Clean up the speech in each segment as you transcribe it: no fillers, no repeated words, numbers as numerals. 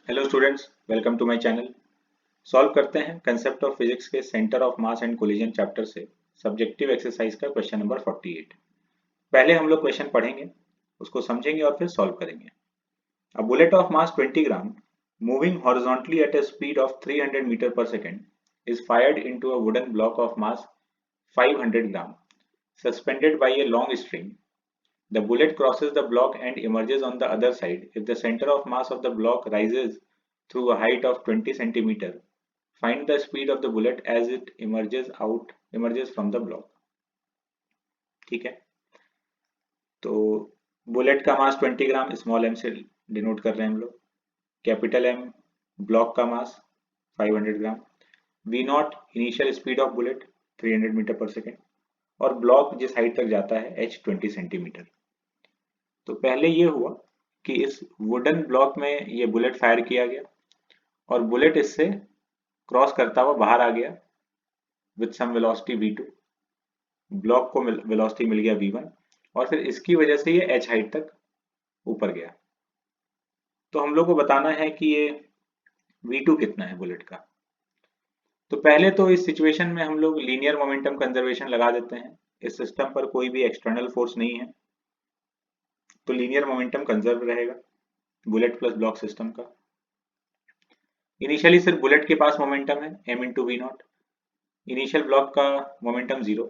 Hello students, welcome to my channel. Solve करते हैं concept of physics के centre of mass and collision chapter से subjective exercise का question number 48। पहले हम लोग क्वेश्चन पढ़ेंगे, उसको समझेंगे और फिर सॉल्व करेंगे। A bullet of mass 20 gram moving horizontally at a speed of 300 metre per second is fired into a wooden block of mass 500 gram suspended by a long string. The bullet crosses the block and emerges on the other side if the center of mass of the block rises through a height of 20 centimeter. Find the speed of the bullet as it emerges from the block. ठीक है, तो bullet का mass 20 gram small M से denote कर रहे हैं हम लोग। कैपिटल एम ब्लॉक का mass 500 gram, V naught initial speed of bullet 300 meter per second, और ब्लॉक जिस हाइट तक जाता है h 20 सेंटीमीटर। तो पहले ये हुआ कि इस वुडन ब्लॉक में ये बुलेट फायर किया गया और बुलेट इससे क्रॉस करता हुआ बाहर आ गया with some velocity v2। Block को वेलोसिटी मिल गया v1 और फिर इसकी वजह से ये h हाइट तक ऊपर गया। तो हम लोग को बताना है कि ये v2 कितना है बुलेट का। तो पहले तो इस सिचुएशन में हम लोग लीनियर मोमेंटम कंजर्वेशन लगा देते हैं। इस सिस्टम पर कोई भी एक्सटर्नल फोर्स नहीं है, तो लीनियर मोमेंटम कंजर्व रहेगा बुलेट प्लस ब्लॉक सिस्टम का। इनिशियली सिर्फ बुलेट के पास मोमेंटम है m into v naught, initial block का मोमेंटम 0।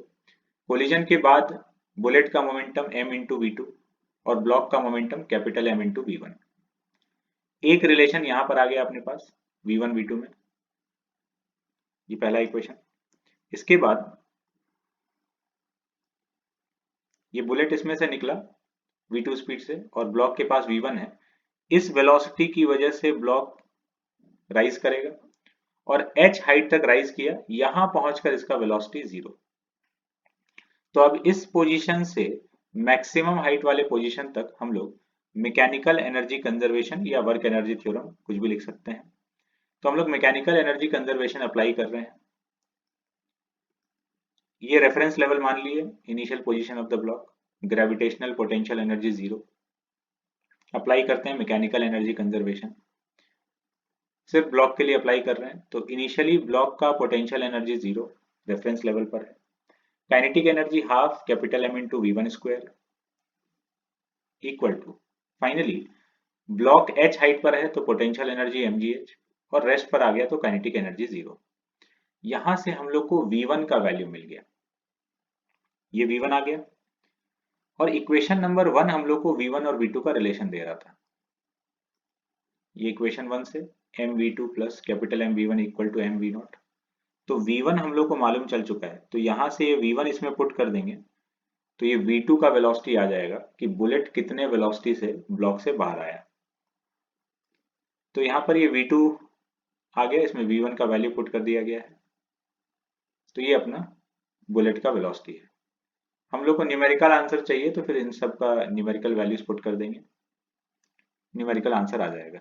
कोलिजन के बाद बुलेट का momentum m into v two और ब्लॉक का momentum capital M into v one. एक रिलेशन यहां पर आ गया अपने पास v1 v2 में, ये पहला इक्वेशन। इसके बाद ये बुलेट इसमें से निकला v2 स्पीड से और ब्लॉक के पास v1 है। इस वेलोसिटी की वजह से ब्लॉक राइज करेगा और h हाइट तक राइज किया, यहां पहुंचकर इसका वेलोसिटी 0। तो अब इस पोजीशन से मैक्सिमम हाइट वाले पोजीशन तक हम लोग मैकेनिकल एनर्जी कंजर्वेशन या वर्क एनर्जी थ्योरम कुछ भी लिख सकते हैं। तो हम लोग मैकेनिकल एनर्जी कंजर्वेशन अप्लाई कर रहे हैं। ये रेफरेंस लेवल मान लिए, initial position of the block, gravitational potential energy 0। Apply करते हैं मैकेनिकल एनर्जी कंजर्वेशन, सिर्फ ब्लॉक के लिए अप्लाई कर रहे हैं। तो इनिशियली ब्लॉक का पोटेंशियल एनर्जी 0 रेफरेंस लेवल पर है। Kinetic energy half capital M into वी1 square equal to, finally block h height पर है तो पोटेंशियल एनर्जी mgh और रेस्ट पर आ गया तो काइनेटिक एनर्जी 0। यहां से हम लोग को v1 का वैल्यू मिल गया, ये v1 आ गया। और इक्वेशन नंबर 1 हम लोग को v1 और v2 का रिलेशन दे रहा था। ये इक्वेशन 1 से mv2 plus capital M v1 equal to m v naught. तो v1 हम लोग को मालूम चल चुका है, तो यहां से ये v1 इसमें पुट कर देंगे तो ये v2 का वेलोसिटी आ जाएगा कि बुलेट कितने वेलोसिटी से ब्लॉक से बाहर आया। तो यहाँ पर ये v2 आ गया, इसमें v1 का वैल्यू पुट कर दिया गया है, तो ये अपना बुलेट का वेलोसिटी है। हम लोग को न्यूमेरिकल आंसर चाहिए तो फिर इन सब का न्यूमेरिकल वैल्यूज पुट कर देंगे, न्यूमेरिकल आंसर आ जाएगा।